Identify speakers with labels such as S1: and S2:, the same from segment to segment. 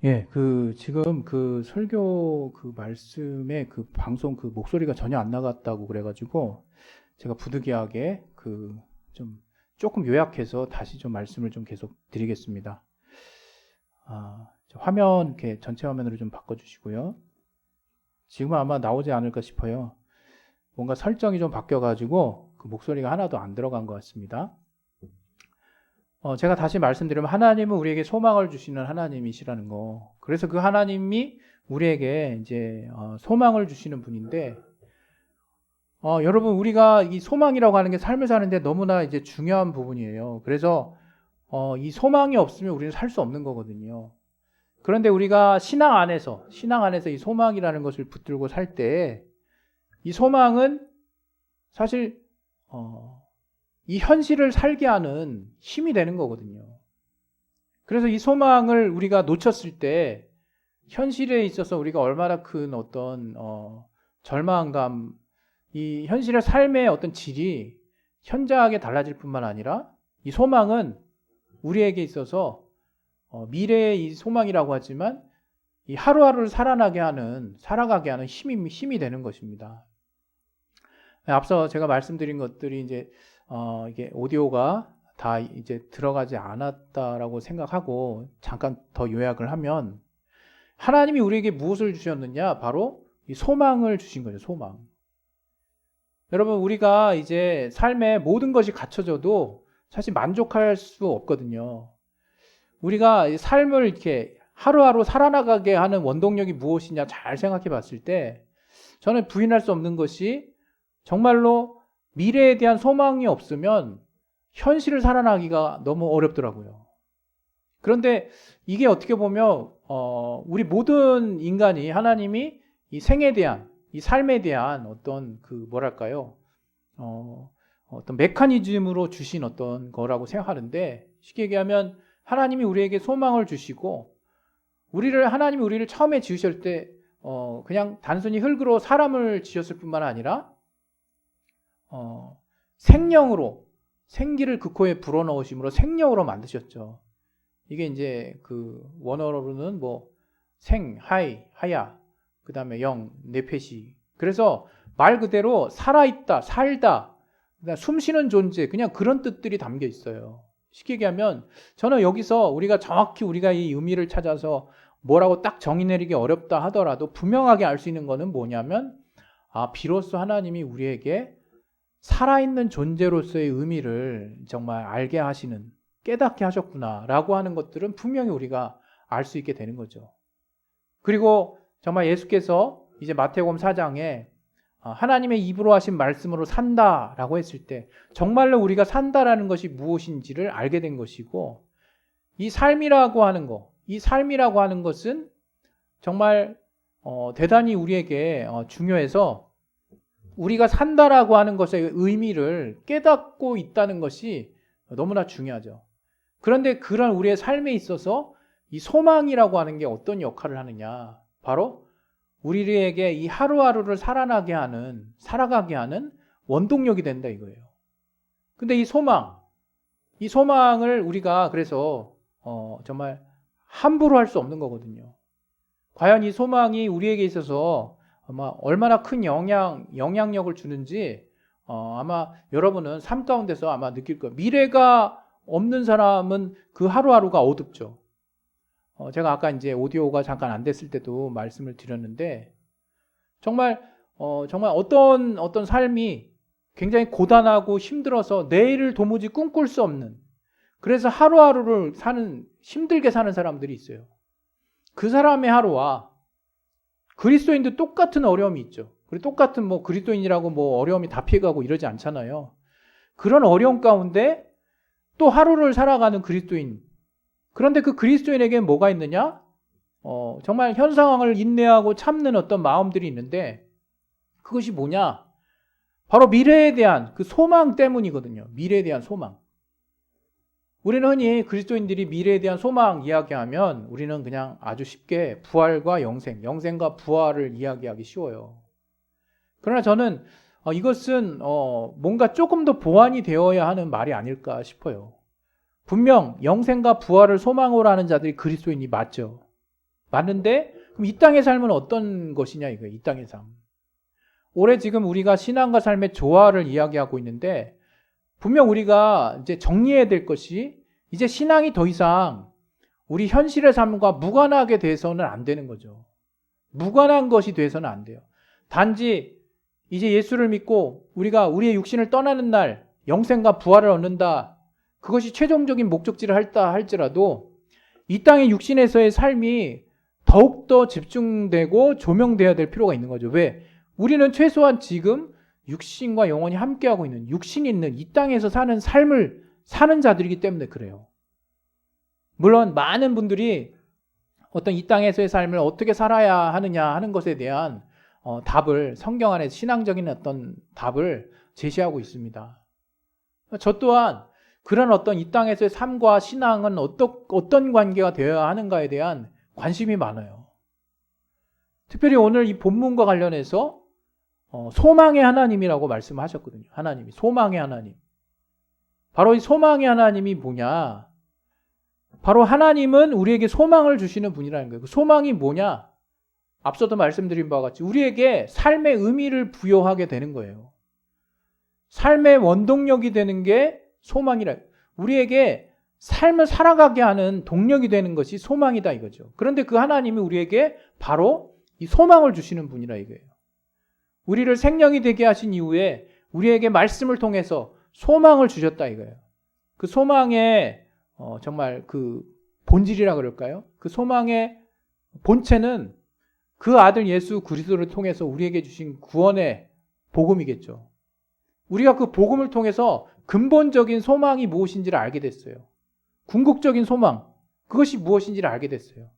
S1: 예, 지금 설교 말씀에 방송 목소리가 전혀 안 나갔다고 그래가지고 제가 부득이하게 좀 조금 요약해서 다시 좀 말씀을 좀 계속 드리겠습니다. 화면 이렇게 전체 화면으로 좀 바꿔주시고요. 지금은 아마 나오지 않을까 싶어요. 뭔가 설정이 좀 바뀌어가지고 목소리가 하나도 안 들어간 것 같습니다. 제가 다시 말씀드리면 하나님은 우리에게 소망을 주시는 하나님이시라는 거. 그래서 그 하나님이 우리에게 이제 소망을 주시는 분인데, 여러분 우리가 이 소망이라고 하는 게 삶을 사는데 너무나 이제 중요한 부분이에요. 그래서 이 소망이 없으면 우리는 살 수 없는 거거든요. 그런데 우리가 신앙 안에서 이 소망이라는 것을 붙들고 살 때, 이 소망은 사실 이 현실을 살게 하는 힘이 되는 거거든요. 그래서 이 소망을 우리가 놓쳤을 때 현실에 있어서 우리가 얼마나 큰 어떤 절망감, 이 현실의 삶의 어떤 질이 현저하게 달라질 뿐만 아니라 이 소망은 우리에게 있어서 미래의 이 소망이라고 하지만 이 하루하루를 살아가게 하는 힘이 되는 것입니다. 앞서 제가 말씀드린 것들이 이제 이게 오디오가 다 이제 들어가지 않았다라고 생각하고 잠깐 더 요약을 하면, 하나님이 우리에게 무엇을 주셨느냐? 바로 이 소망을 주신 거죠. 소망. 여러분, 우리가 이제 삶에 모든 것이 갖춰져도 사실 만족할 수 없거든요. 우리가 삶을 이렇게 하루하루 살아나가게 하는 원동력이 무엇이냐 잘 생각해 봤을 때, 저는 부인할 수 없는 것이 정말로 미래에 대한 소망이 없으면 현실을 살아나기가 너무 어렵더라고요. 그런데 이게 어떻게 보면 우리 모든 인간이 하나님이 이 생에 대한, 이 삶에 대한 어떤 뭐랄까요, 어떤 메커니즘으로 주신 어떤 거라고 생각하는데, 쉽게 얘기하면 하나님이 우리에게 소망을 주시고, 하나님이 우리를 처음에 지으실 때 그냥 단순히 흙으로 사람을 지었을 뿐만 아니라 생령으로, 생기를 그 코에 불어넣으심으로 생령으로 만드셨죠. 이게 이제 원어로는 하야, 그 다음에 영, 네페시. 그래서 말 그대로 살아있다, 살다, 숨 쉬는 존재, 그냥 그런 뜻들이 담겨 있어요. 쉽게 얘기하면 저는 여기서 정확히 우리가 이 의미를 찾아서 뭐라고 딱 정의 내리기 어렵다 하더라도 분명하게 알 수 있는 거는 뭐냐면, 비로소 하나님이 우리에게 살아있는 존재로서의 의미를 정말 알게 하시는, 깨닫게 하셨구나라고 하는 것들은 분명히 우리가 알 수 있게 되는 거죠. 그리고 정말 예수께서 이제 마태복음 4장에 하나님의 입으로 하신 말씀으로 산다라고 했을 때 정말로 우리가 산다라는 것이 무엇인지를 알게 된 것이고, 이 삶이라고 하는 것은 정말 대단히 우리에게 중요해서 우리가 산다라고 하는 것의 의미를 깨닫고 있다는 것이 너무나 중요하죠. 그런데 그런 우리의 삶에 있어서 이 소망이라고 하는 게 어떤 역할을 하느냐? 바로 우리에게 이 하루하루를 살아가게 하는 원동력이 된다 이거예요. 근데 이 소망을 우리가 그래서 정말 함부로 할 수 없는 거거든요. 과연 이 소망이 우리에게 있어서 아마 얼마나 큰 영향력을 주는지 아마 여러분은 삶 가운데서 아마 느낄 거예요. 미래가 없는 사람은 그 하루하루가 어둡죠. 제가 아까 이제 오디오가 잠깐 안 됐을 때도 말씀을 드렸는데, 정말 어떤 삶이 굉장히 고단하고 힘들어서 내일을 도무지 꿈꿀 수 없는, 그래서 하루하루를 힘들게 사는 사람들이 있어요. 그 사람의 하루와 그리스도인도 똑같은 어려움이 있죠. 그리고 똑같은 그리스도인이라고 어려움이 다 피해가고 이러지 않잖아요. 그런 어려움 가운데 또 하루를 살아가는 그리스도인. 그런데 그 그리스도인에게 뭐가 있느냐? 정말 현 상황을 인내하고 참는 어떤 마음들이 있는데, 그것이 뭐냐? 바로 미래에 대한 그 소망 때문이거든요. 미래에 대한 소망. 우리는 흔히 그리스도인들이 미래에 대한 소망 이야기하면 우리는 그냥 아주 쉽게 부활과 영생과 부활을 이야기하기 쉬워요. 그러나 저는 이것은 뭔가 조금 더 보완이 되어야 하는 말이 아닐까 싶어요. 분명 영생과 부활을 소망으로 하는 자들이 그리스도인이 맞죠. 맞는데 그럼 이 땅의 삶은 어떤 것이냐 이거예요. 이 땅의 삶. 올해 지금 우리가 신앙과 삶의 조화를 이야기하고 있는데 분명 우리가 이제 정리해야 될 것이 이제 신앙이 더 이상 우리 현실의 삶과 무관하게 돼서는 안 되는 거죠. 무관한 것이 돼서는 안 돼요. 단지 이제 예수를 믿고 우리가 우리의 육신을 떠나는 날 영생과 부활을 얻는다. 그것이 최종적인 목적지를 할다 할지라도 이 땅의 육신에서의 삶이 더욱더 집중되고 조명돼야 될 필요가 있는 거죠. 왜? 우리는 최소한 지금 육신과 영혼이 함께하고 있는 육신이 있는 이 땅에서 사는 삶을 사는 자들이기 때문에 그래요. 물론 많은 분들이 어떤 이 땅에서의 삶을 어떻게 살아야 하느냐 하는 것에 대한 답을 성경 안에 신앙적인 어떤 답을 제시하고 있습니다. 저 또한 그런 어떤 이 땅에서의 삶과 신앙은 어떤 관계가 되어야 하는가에 대한 관심이 많아요. 특별히 오늘 이 본문과 관련해서 소망의 하나님이라고 말씀하셨거든요. 하나님이 소망의 하나님. 바로 이 소망의 하나님이 뭐냐? 바로 하나님은 우리에게 소망을 주시는 분이라는 거예요. 그 소망이 뭐냐? 앞서도 말씀드린 바와 같이 우리에게 삶의 의미를 부여하게 되는 거예요. 삶의 원동력이 되는 게 소망이라. 우리에게 삶을 살아가게 하는 동력이 되는 것이 소망이다 이거죠. 그런데 그 하나님이 우리에게 바로 이 소망을 주시는 분이라 이거예요. 우리를 생명이 되게 하신 이후에 우리에게 말씀을 통해서 소망을 주셨다 이거예요. 그 소망의 정말 그 본질이라 그럴까요? 그 소망의 본체는 그 아들 예수 그리스도를 통해서 우리에게 주신 구원의 복음이겠죠. 우리가 그 복음을 통해서 근본적인 소망이 무엇인지를 알게 됐어요. 궁극적인 소망, 그것이 무엇인지를 알게 됐어요.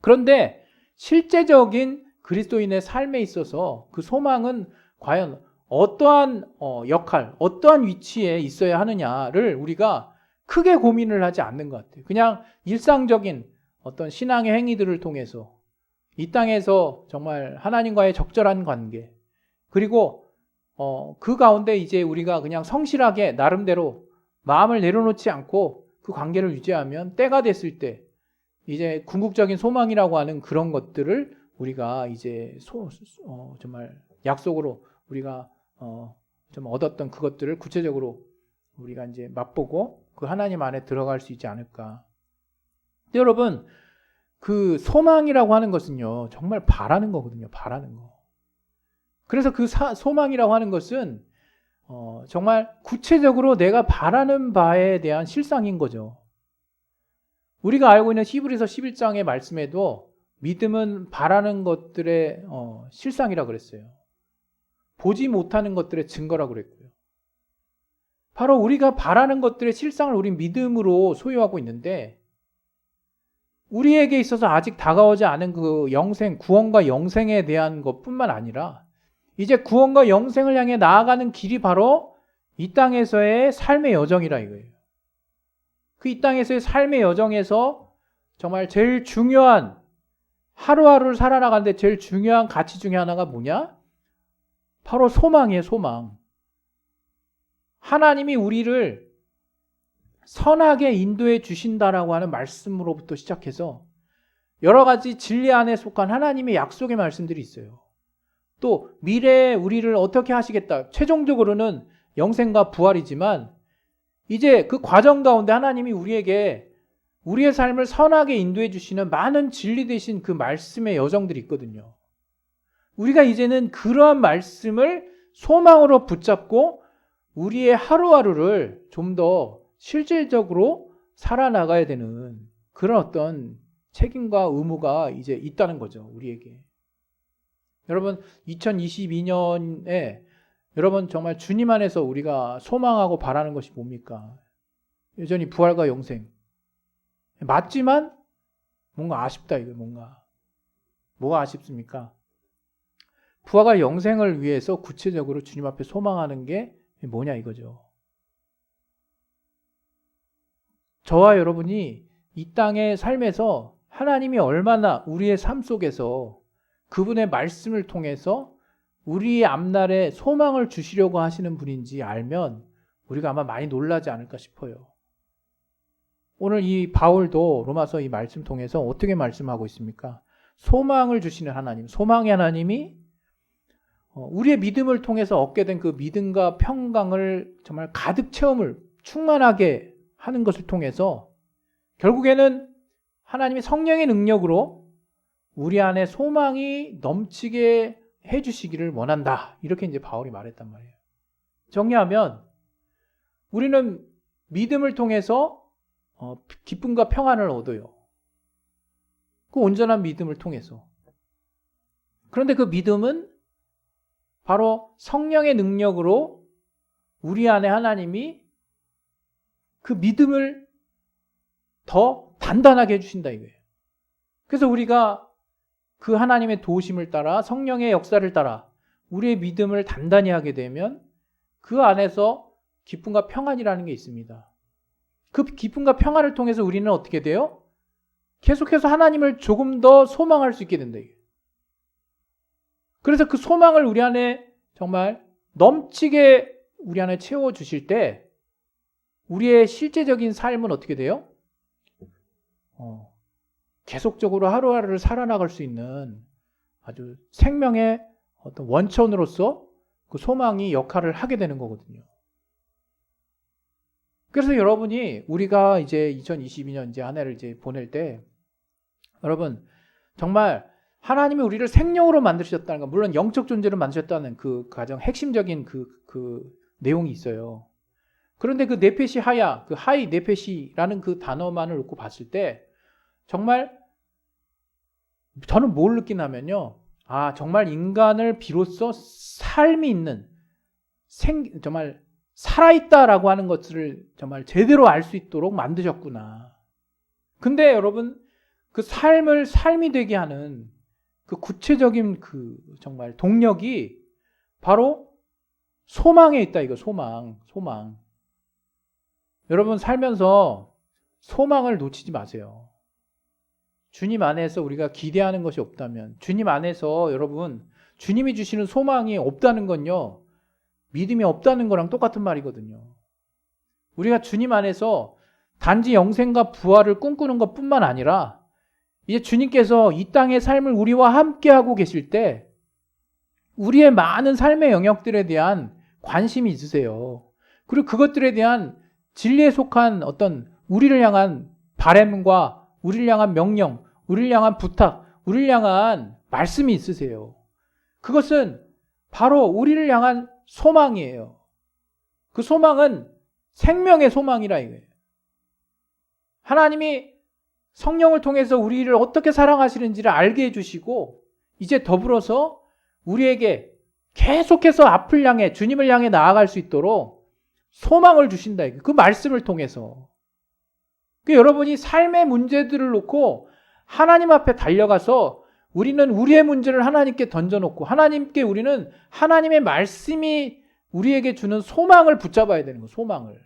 S1: 그런데 실제적인 그리스도인의 삶에 있어서 그 소망은 과연 어떠한 역할, 어떠한 위치에 있어야 하느냐를 우리가 크게 고민을 하지 않는 것 같아요. 그냥 일상적인 어떤 신앙의 행위들을 통해서 이 땅에서 정말 하나님과의 적절한 관계, 그리고 그 가운데 이제 우리가 그냥 성실하게 나름대로 마음을 내려놓지 않고 그 관계를 유지하면 때가 됐을 때 이제 궁극적인 소망이라고 하는 그런 것들을 우리가 이제 정말 약속으로 우리가 좀 얻었던 그것들을 구체적으로 우리가 이제 맛보고 그 하나님 안에 들어갈 수 있지 않을까. 근데 여러분, 그 소망이라고 하는 것은요, 정말 바라는 거거든요. 바라는 거. 그래서 그 소망이라고 하는 것은 정말 구체적으로 내가 바라는 바에 대한 실상인 거죠. 우리가 알고 있는 히브리서 11장의 말씀에도 믿음은 바라는 것들의 실상이라고 그랬어요. 보지 못하는 것들의 증거라고 그랬고요. 바로 우리가 바라는 것들의 실상을 우리 믿음으로 소유하고 있는데 우리에게 있어서 아직 다가오지 않은 그 영생, 구원과 영생에 대한 것뿐만 아니라 이제 구원과 영생을 향해 나아가는 길이 바로 이 땅에서의 삶의 여정이라 이거예요. 그 이 땅에서의 삶의 여정에서 정말 제일 중요한 하루하루를 살아나가는데 제일 중요한 가치 중에 하나가 뭐냐? 바로 소망이에요, 소망. 하나님이 우리를 선하게 인도해 주신다라고 하는 말씀으로부터 시작해서 여러 가지 진리 안에 속한 하나님의 약속의 말씀들이 있어요. 또 미래에 우리를 어떻게 하시겠다. 최종적으로는 영생과 부활이지만 이제 그 과정 가운데 하나님이 우리에게 우리의 삶을 선하게 인도해 주시는 많은 진리 되신 그 말씀의 여정들이 있거든요. 우리가 이제는 그러한 말씀을 소망으로 붙잡고 우리의 하루하루를 좀 더 실질적으로 살아나가야 되는 그런 어떤 책임과 의무가 이제 있다는 거죠, 우리에게. 여러분, 2022년에 여러분 정말 주님 안에서 우리가 소망하고 바라는 것이 뭡니까? 여전히 부활과 영생. 맞지만 뭔가 아쉽다 이거 뭐가 아쉽습니까? 부활과 영생을 위해서 구체적으로 주님 앞에 소망하는 게 뭐냐 이거죠. 저와 여러분이 이 땅의 삶에서 하나님이 얼마나 우리의 삶 속에서 그분의 말씀을 통해서 우리의 앞날에 소망을 주시려고 하시는 분인지 알면 우리가 아마 많이 놀라지 않을까 싶어요. 오늘 이 바울도 로마서 이 말씀 통해서 어떻게 말씀하고 있습니까? 소망을 주시는 하나님, 소망의 하나님이 우리의 믿음을 통해서 얻게 된 그 믿음과 평강을 정말 가득 체험을 충만하게 하는 것을 통해서 결국에는 하나님의 성령의 능력으로 우리 안에 소망이 넘치게 해주시기를 원한다. 이렇게 이제 바울이 말했단 말이에요. 정리하면 우리는 믿음을 통해서 기쁨과 평안을 얻어요. 그 온전한 믿음을 통해서. 그런데 그 믿음은 바로 성령의 능력으로 우리 안에 하나님이 그 믿음을 더 단단하게 해주신다 이거예요. 그래서 우리가 그 하나님의 도우심을 따라 성령의 역사를 따라 우리의 믿음을 단단히 하게 되면 그 안에서 기쁨과 평안이라는 게 있습니다. 그 기쁨과 평안을 통해서 우리는 어떻게 돼요? 계속해서 하나님을 조금 더 소망할 수 있게 된다. 그래서 그 소망을 우리 안에 정말 넘치게 우리 안에 채워주실 때 우리의 실제적인 삶은 어떻게 돼요? 계속적으로 하루하루를 살아나갈 수 있는 아주 생명의 어떤 원천으로서 그 소망이 역할을 하게 되는 거거든요. 그래서 여러분이 우리가 이제 2022년 이제 한 해를 이제 보낼 때 여러분 정말 하나님이 우리를 생명으로 만드셨다는 거, 물론 영적 존재로 만드셨다는 그 가장 핵심적인 그 내용이 있어요. 그런데 그 네페시 하야, 그 하이 네페시라는 그 단어만을 놓고 봤을 때 정말 저는 뭘 느끼냐면요. 정말 인간을 비로소 삶이 있는 정말 살아있다라고 하는 것을 정말 제대로 알 수 있도록 만드셨구나. 근데 여러분 그 삶을 삶이 되게 하는 그 구체적인 그 정말 동력이 바로 소망에 있다 이거. 소망. 여러분 살면서 소망을 놓치지 마세요. 주님 안에서 우리가 기대하는 것이 없다면, 주님 안에서 여러분 주님이 주시는 소망이 없다는 건요, 믿음이 없다는 거랑 똑같은 말이거든요. 우리가 주님 안에서 단지 영생과 부활을 꿈꾸는 것뿐만 아니라 이제 주님께서 이 땅의 삶을 우리와 함께 하고 계실 때 우리의 많은 삶의 영역들에 대한 관심이 있으세요. 그리고 그것들에 대한 진리에 속한 어떤 우리를 향한 바램과 우리를 향한 명령, 우리를 향한 부탁, 우리를 향한 말씀이 있으세요. 그것은 바로 우리를 향한 소망이에요. 그 소망은 생명의 소망이라 이거예요. 하나님이 성령을 통해서 우리를 어떻게 사랑하시는지를 알게 해주시고 이제 더불어서 우리에게 계속해서 앞을 향해 주님을 향해 나아갈 수 있도록 소망을 주신다. 그 말씀을 통해서. 여러분이 삶의 문제들을 놓고 하나님 앞에 달려가서 우리는 우리의 문제를 하나님께 던져놓고 하나님께 우리는 하나님의 말씀이 우리에게 주는 소망을 붙잡아야 되는 거예요. 소망을.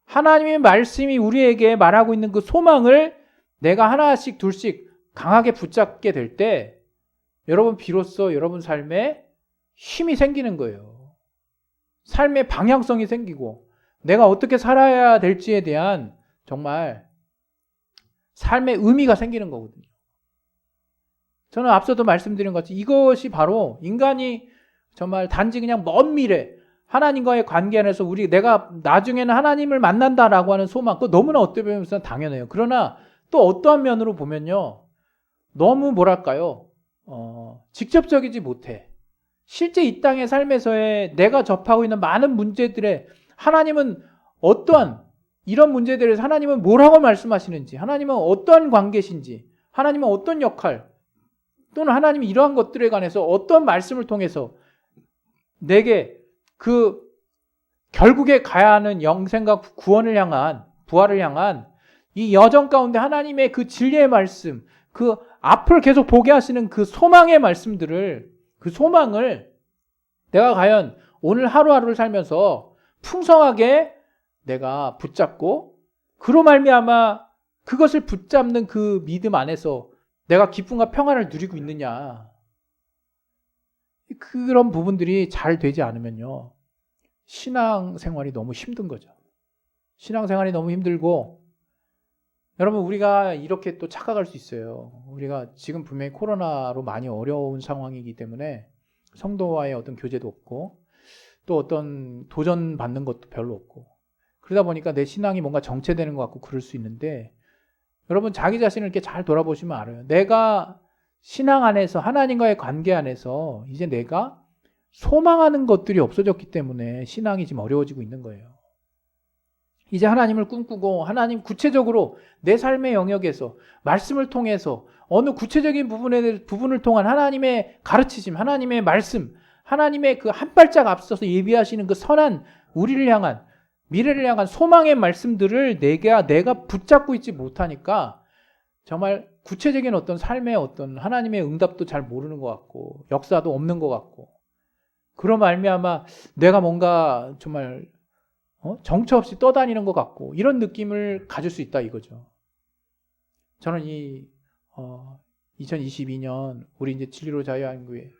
S1: 하나님의 말씀이 우리에게 말하고 있는 그 소망을 내가 하나씩 둘씩 강하게 붙잡게 될 때 여러분 비로소 여러분 삶에 힘이 생기는 거예요. 삶의 방향성이 생기고 내가 어떻게 살아야 될지에 대한 정말 삶의 의미가 생기는 거거든요. 저는 앞서도 말씀드린 것 같이 이것이 바로 인간이 정말 단지 그냥 먼 미래 하나님과의 관계 안에서 내가 나중에는 하나님을 만난다라고 하는 소망, 그거 너무나 어떻게 보면 당연해요. 그러나 또 어떠한 면으로 보면요, 너무 뭐랄까요, 직접적이지 못해. 실제 이 땅의 삶에서의 내가 접하고 있는 많은 문제들에 하나님은 어떠한 이런 문제들에 대해서 하나님은 뭐라고 말씀하시는지, 하나님은 어떠한 관계신지, 하나님은 어떤 역할, 또는 하나님이 이러한 것들에 관해서 어떤 말씀을 통해서 내게 그 결국에 가야 하는 영생과 구원을 향한, 부활을 향한 이 여정 가운데 하나님의 그 진리의 말씀, 그 앞을 계속 보게 하시는 그 소망의 말씀들을, 그 소망을 내가 과연 오늘 하루하루를 살면서 풍성하게 내가 붙잡고 그로 말미암아 그것을 붙잡는 그 믿음 안에서 내가 기쁨과 평안을 누리고 있느냐. 그런 부분들이 잘 되지 않으면요, 신앙생활이 너무 힘든 거죠. 신앙생활이 너무 힘들고 여러분, 우리가 이렇게 또 착각할 수 있어요. 우리가 지금 분명히 코로나로 많이 어려운 상황이기 때문에 성도와의 어떤 교제도 없고 또 어떤 도전받는 것도 별로 없고 그러다 보니까 내 신앙이 뭔가 정체되는 것 같고 그럴 수 있는데, 여러분 자기 자신을 이렇게 잘 돌아보시면 알아요. 내가 신앙 안에서, 하나님과의 관계 안에서 이제 내가 소망하는 것들이 없어졌기 때문에 신앙이 지금 어려워지고 있는 거예요. 이제 하나님을 꿈꾸고 하나님 구체적으로 내 삶의 영역에서 말씀을 통해서 어느 구체적인 부분을 통한 하나님의 가르치심, 하나님의 말씀, 하나님의 그 한 발짝 앞서서 예비하시는 그 선한 우리를 향한, 미래를 향한 소망의 말씀들을 내가 붙잡고 있지 못하니까 정말 구체적인 어떤 삶의 어떤 하나님의 응답도 잘 모르는 것 같고 역사도 없는 것 같고, 그런 말미암아 내가 뭔가 정말 정처 없이 떠다니는 것 같고 이런 느낌을 가질 수 있다 이거죠. 저는 2022년 우리 이제 진리로 자유한교회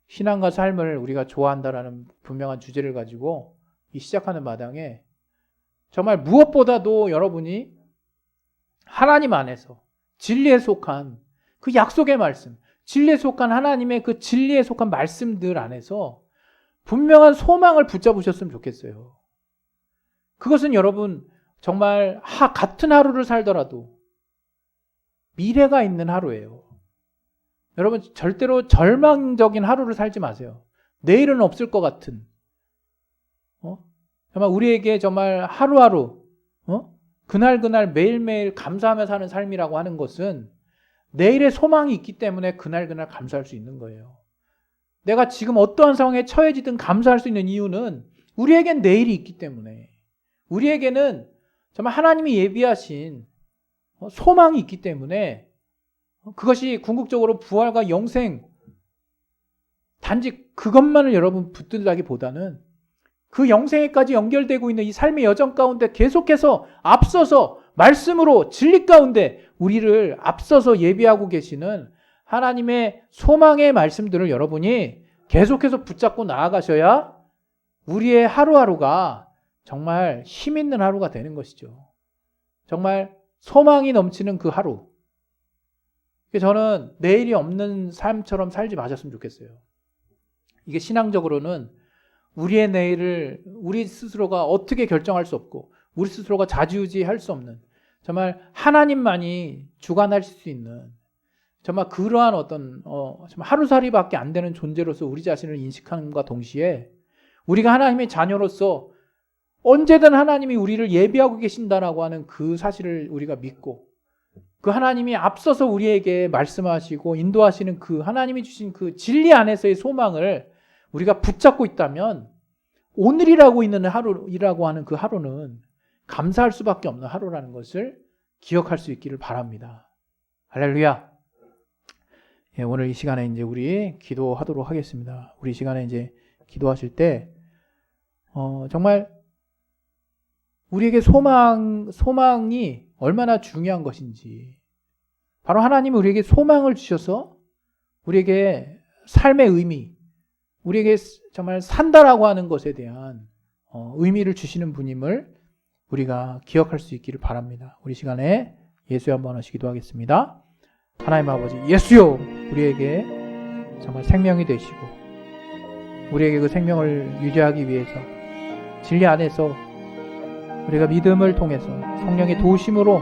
S1: 신앙과 삶을 우리가 좋아한다라는 분명한 주제를 가지고 이 시작하는 마당에 정말 무엇보다도 여러분이 하나님 안에서 진리에 속한 그 약속의 말씀, 진리에 속한 하나님의 그 진리에 속한 말씀들 안에서 분명한 소망을 붙잡으셨으면 좋겠어요. 그것은 여러분 정말 같은 하루를 살더라도 미래가 있는 하루예요. 여러분 절대로 절망적인 하루를 살지 마세요. 내일은 없을 것 같은, 정말 우리에게 정말 하루하루 그날 매일매일 감사하며 사는 삶이라고 하는 것은 내일의 소망이 있기 때문에 그날 감사할 수 있는 거예요. 내가 지금 어떠한 상황에 처해지든 감사할 수 있는 이유는 우리에겐 내일이 있기 때문에, 우리에게는 정말 하나님이 예비하신 소망이 있기 때문에, 그것이 궁극적으로 부활과 영생, 단지 그것만을 여러분 붙들다기보다는 그 영생에까지 연결되고 있는 이 삶의 여정 가운데 계속해서 앞서서 말씀으로 진리 가운데 우리를 앞서서 예비하고 계시는 하나님의 소망의 말씀들을 여러분이 계속해서 붙잡고 나아가셔야 우리의 하루하루가 정말 힘 있는 하루가 되는 것이죠. 정말 소망이 넘치는 그 하루. 저는 내일이 없는 삶처럼 살지 마셨으면 좋겠어요. 이게 신앙적으로는 우리의 내일을 우리 스스로가 어떻게 결정할 수 없고 우리 스스로가 좌지우지할 수 없는, 정말 하나님만이 주관하실 수 있는 정말 그러한 어떤 정말 하루살이밖에 안 되는 존재로서 우리 자신을 인식함과 동시에 우리가 하나님의 자녀로서 언제든 하나님이 우리를 예비하고 계신다라고 하는 그 사실을 우리가 믿고, 그 하나님이 앞서서 우리에게 말씀하시고 인도하시는 그 하나님이 주신 그 진리 안에서의 소망을 우리가 붙잡고 있다면 오늘이라고 있는 하루이라고 하는 그 하루는 감사할 수밖에 없는 하루라는 것을 기억할 수 있기를 바랍니다. 할렐루야. 예, 오늘 이 시간에 이제 우리 기도하도록 하겠습니다. 우리 시간에 이제 기도하실 때 정말 우리에게 소망이 얼마나 중요한 것인지, 바로 하나님이 우리에게 소망을 주셔서 우리에게 삶의 의미, 우리에게 정말 산다라고 하는 것에 대한 의미를 주시는 분임을 우리가 기억할 수 있기를 바랍니다. 우리 시간에 예수의 한번 하시 기도하겠습니다. 하나님 아버지, 예수요, 우리에게 정말 생명이 되시고 우리에게 그 생명을 유지하기 위해서 진리 안에서 우리가 믿음을 통해서 성령의 도우심으로